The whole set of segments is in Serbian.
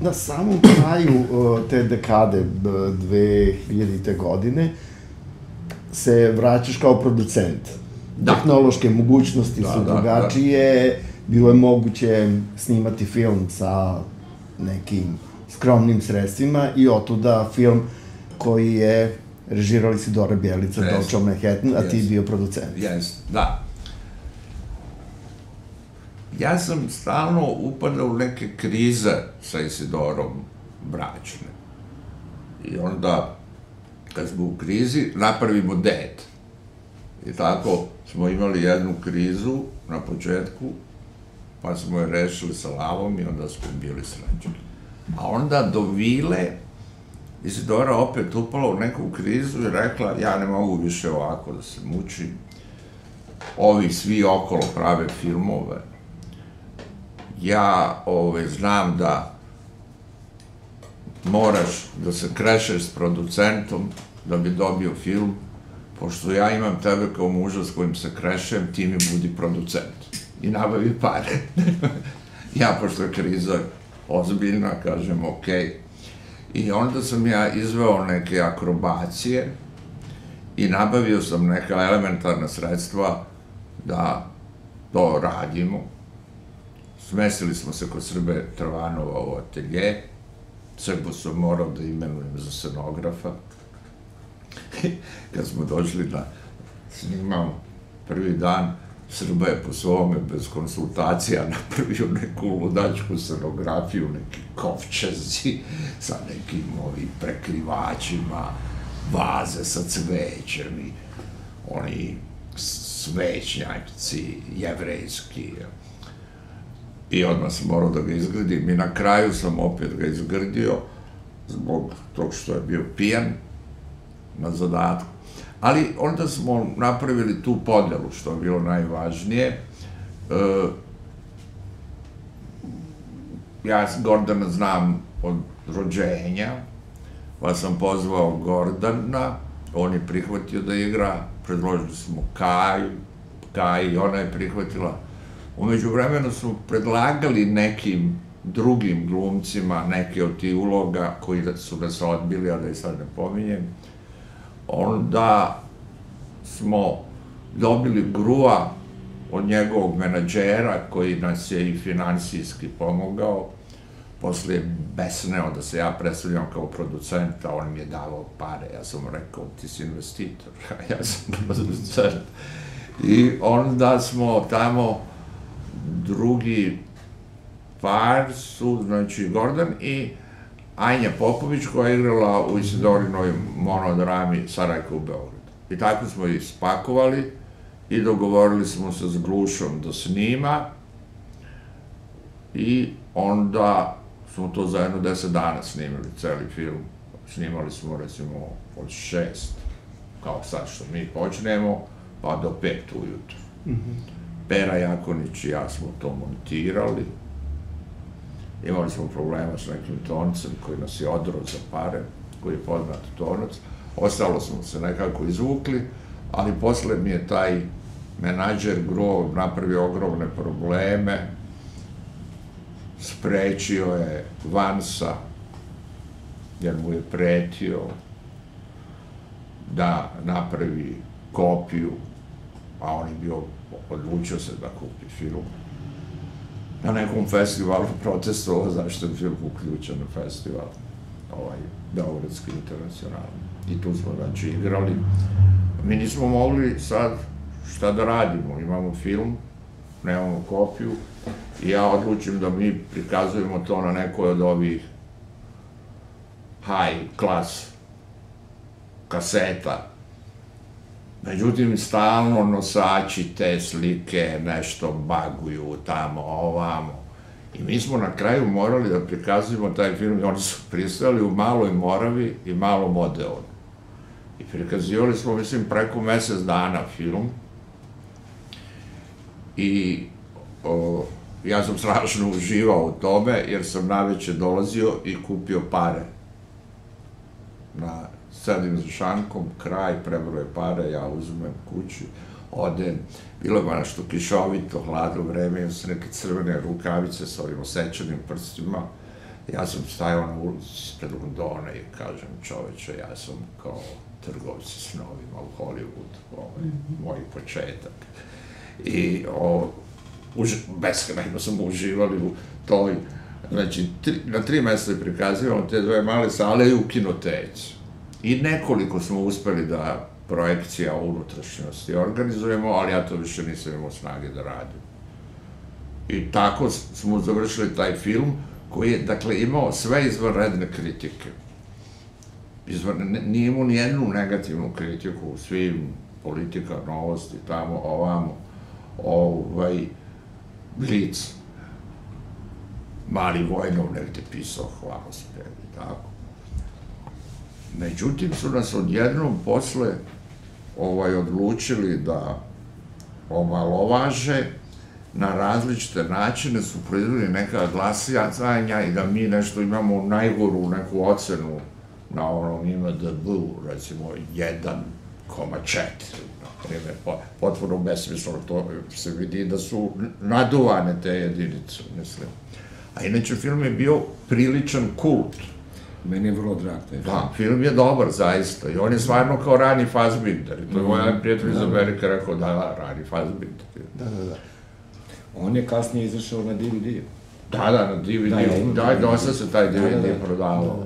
na samom kraju te dekade 2000. godine se vraćaš kao producent. Tehnološke mogućnosti su drugačije, bilo je moguće snimati film sa nekim skromnim sredstvima i otuda film koji je režirao Isidora Bjelica, Doctor Manhattan, a ti bio producent. Jeste, da. Ja sam stalno upadao u neke krize sa Isidorom bračne. I onda, kad smo u krizi, napravimo det. I tako smo imali jednu krizu na početku, pa smo je rešili sa Lavom i onda smo bili srećni. A onda do Vile Isidora opet upala u neku krizu i rekla, ja ne mogu više ovako da se mučim. Ovi svi okolo prave filmove. Ja znam da moraš da se krešeš s producentom da bi dobio film, pošto ja imam tebe kao muža s kojim se krešem, ti mi budi producent. I nabavi pare. Ja, pošto je kriza ozbiljna, kažem, okej. I onda sam ja izveo neke akrobacije i nabavio sam neka elementarna sredstva da to radimo. Smestili smo se kod Srbe Trvanova u atelje. Srbu sam morao da imenujem za scenografa. Kad smo došli da snimamo prvi dan, Srba je po svome, bez konsultacija, napravio neku ludačku scenografiju, neki kovčezi sa nekim prekrivačima, vaze sa cvećem i oni svećnjaci, jevrejski. I odmah sam morao da ga izgradim i na kraju sam opet ga izgradio zbog tog što je bio pijan na zadatku. Ali onda smo napravili tu podelu, što je bilo najvažnije. Ja Gordana znam od rođenja, pa sam pozvao Gordana, on je prihvatio da igra, predložili smo Kaj, i ona je prihvatila. Umeđu vremenu smo predlagali nekim drugim glumcima neke od tih uloga koji su nas odbili, a da i sad ne pominjem. Onda smo dobili Grua od njegovog menadžera koji nas je i finansijski pomogao. Posle je besneo da se ja predstavljam kao producent, a on mi je davao pare. Ja sam mu rekao, ti si investitor, a ja sam producent. I onda smo tamo drugi par su, znači Gordon i Anja Popović, koja je igrala u Isidorinoj monodrami Sarajka u Beogradu. I tako smo ih spakovali i dogovorili smo se s Glušom da snima i onda smo to za jedno 10 dana snimili, celi film. Snimali smo recimo od 6, kao sad što mi počnemo, pa do 5 ujutru. Pera Jakonić i ja smo to montirali. Imali smo problema s nekim toncem koji nas je odrao za pare, koji je poznat tonac. Ostalo smo se nekako izvukli, ali posle mi je taj menadžer Grov napravio ogromne probleme, sprečio je Vansa, jer mu je pretio da napravi kopiju, a on je bio, odlučio se da kupi film. Na nekom festivalu protestovao zašto je film uključen na festival, Beogradski internacionalni. I tu smo, znači, igrali. Mi nismo mogli sad šta da radimo, imamo film, nemamo kopiju, i ja odlučim da mi prikazujemo to na nekoj od ovih high class kaseta. Međutim, stalno nosači te slike nešto baguju tamo, ovamo. I mi smo na kraju morali da prikazujemo taj film i oni su pristajali u Maloj Moravi i Malom Odeonu. I prikazivali smo, mislim, preko mesec dana film. I ja sam strašno uživao u tome, jer sam naveče dolazio i kupio pare. Sedim za šankom, kraj, prebroje pare, ja uzmem kući, odem. Bilo je nešto kišovito, hladno vreme, imam se neke crvene rukavice sa ovim osjećanim prstima. Ja sam stajao na ulici ispred Londona i kažem, čoveče, ja sam kao trgovci snovima u Hollywoodu, moj početak. I beskrajno smo uživali u toj, znači, na 3 mesta je prikazivamo te 2 male sale i u kinoteci. I nekoliko smo uspeli da projekcija o unutrašnjosti organizujemo, ali ja to više nisam imao snage da radim. I tako smo završili taj film koji je, dakle, imao sve izvanredne kritike. Nije imao nijednu negativnu kritiku u svim politika, novosti, tamo, ovamo, Blic, Mali Vojnov negde pisao hvalospev i tako. Međutim, su nas odjednom posle odlučili da omalovaže na različite načine, su proizveli neka glasanja i da mi nešto imamo najgoru neku ocenu na onom IMDb-u, recimo 1,4, na primjer, potpuno besmisleno, to se vidi da su naduvane te jedinice, mislim. A inače, film je bio priličan kult. Meni je vrlo drag taj film. Da, film je dobar, zaista, i on je stvarno kao Rani Fassbinder, i to je moj prijatelj iz Amerike rekao da, Rani Fassbinder. Da. On je kasnije izašao na DVD-u. Da, na DVD-u, da, dosta se taj DVD prodavao.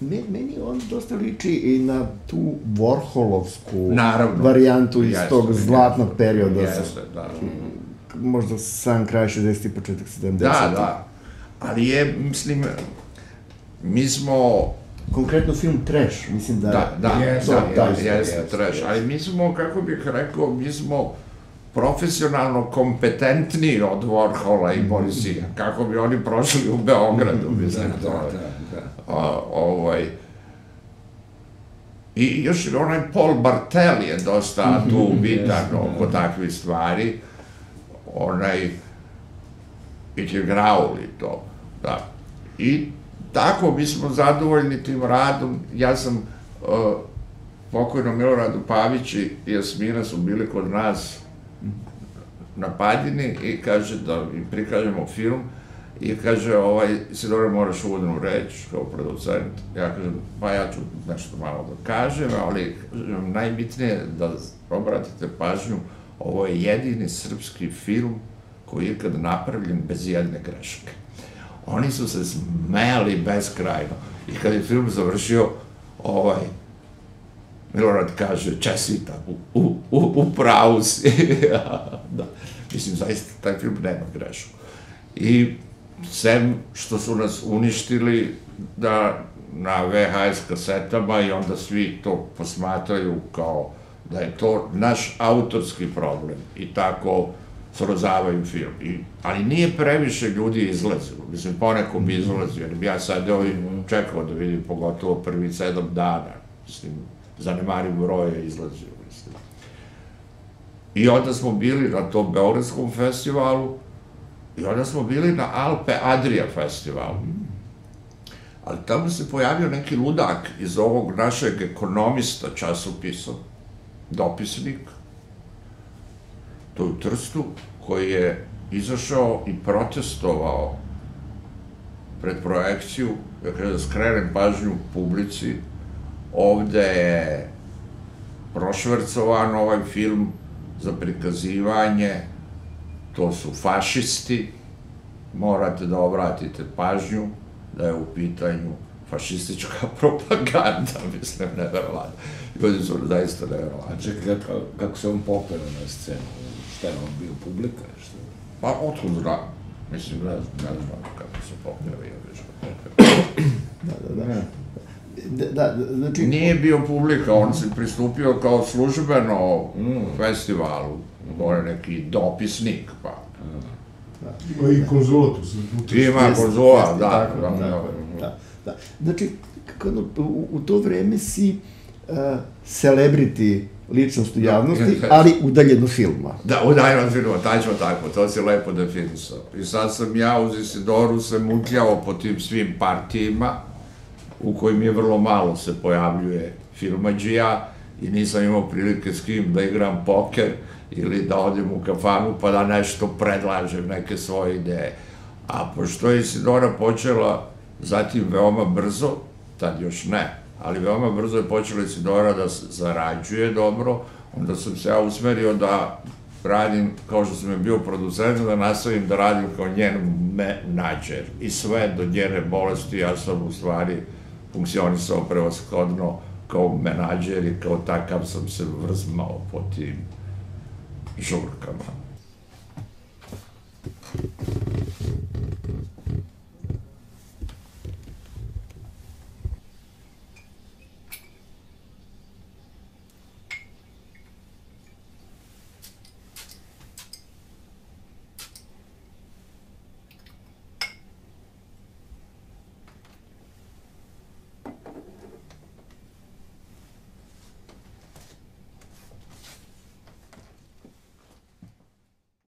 Meni on dosta liči i na tu Warholovsku varijantu iz tog zlatnog perioda. Jeste, da. Možda sam kraj 60. i početak 70. Da, ali je, mislim, mi smo... Konkretno film Trash, mislim da... Jeste, Trash, ali mi smo, kako bih rekao, mi smo profesionalno kompetentniji od Warhola i Borisija, kako bi oni prošli u Beogradu, mislim, to je. I još onaj Paul Bartel je dosta tu bitan oko takvih stvari, i će Graul i to, da. I tako, mi smo zadovoljni tim radom, ja sam pokojno Miloradu Pavić i Jasmina su bili kod nas na Padini i kaže da im prikažemo film i kaže, Isidore, moraš uvodnu reč kao producent. Ja kažem, pa ja ću nešto malo da kažem, ali najbitnije je da obratite pažnju, ovo je jedini srpski film koji je ikada napravljen bez jedne greške. Oni su se smejali beskrajno i kad je film završio, Milorad kaže, čestitam, u pravu si. Mislim, zaista, taj film nema grešku. I sem što su nas uništili na VHS kasetama i onda svi to posmatraju kao da je to naš autorski problem i tako srozavaju film. Ali nije previše ljudi izlazilo. Mislim, poneko bi izlazio, jer bi ja sad čekao da vidim pogotovo prvi 7 dana. Mislim, zanemari broj je izlazio, mislim. I onda smo bili na tom Beogradskom festivalu i onda smo bili na Alpe Adria festivalu. Ali tamo se pojavio neki ludak iz ovog našeg ekonomista časopisa, dopisnik, to je u Trstu, koji je izašao i protestovao pred projekciju, da skrenem pažnju publici, ovde je prošvercovan ovaj film za prikazivanje, to su fašisti, morate da obratite pažnju da je u pitanju fašistička propaganda, mislim, neverovatno. Ljudi su zaista neverovatno. Čekaj, kako se on popeo na scenu? Šta je on bio, publika? Pa, otkud znam. Mislim, ne znam kako se popeo. Nije bio publika, on se pristupio kao službeno festivalu. On je neki dopisnik, pa. Ima i konzula tu se. Ima konzula, da. Znači, u to vreme si celebrity ličnost u javnosti, ali udaljen od filma. Da, udaljen od filma, tačno tako, to si lepo definisao. I sad sam ja uz Isidoru se mutljao po tim svim partijima, u kojim je vrlo malo se pojavljuje filmadžija i nisam imao prilike s kim da igram poker ili da odem u kafanu pa da nešto predlažem, neke svoje ideje. A pošto je Isidora počela Zatim, veoma brzo, tad još ne, ali veoma brzo je počela Isidora da zarađuje dobro, onda sam se ja usmerio da radim, kao što sam je bio producent, da nastavim da radim kao njen menadžer. I sve do njene bolesti ja sam u stvari funkcionisao prevashodno kao menadžer i kao takav sam se vrzmao po tim žurkama.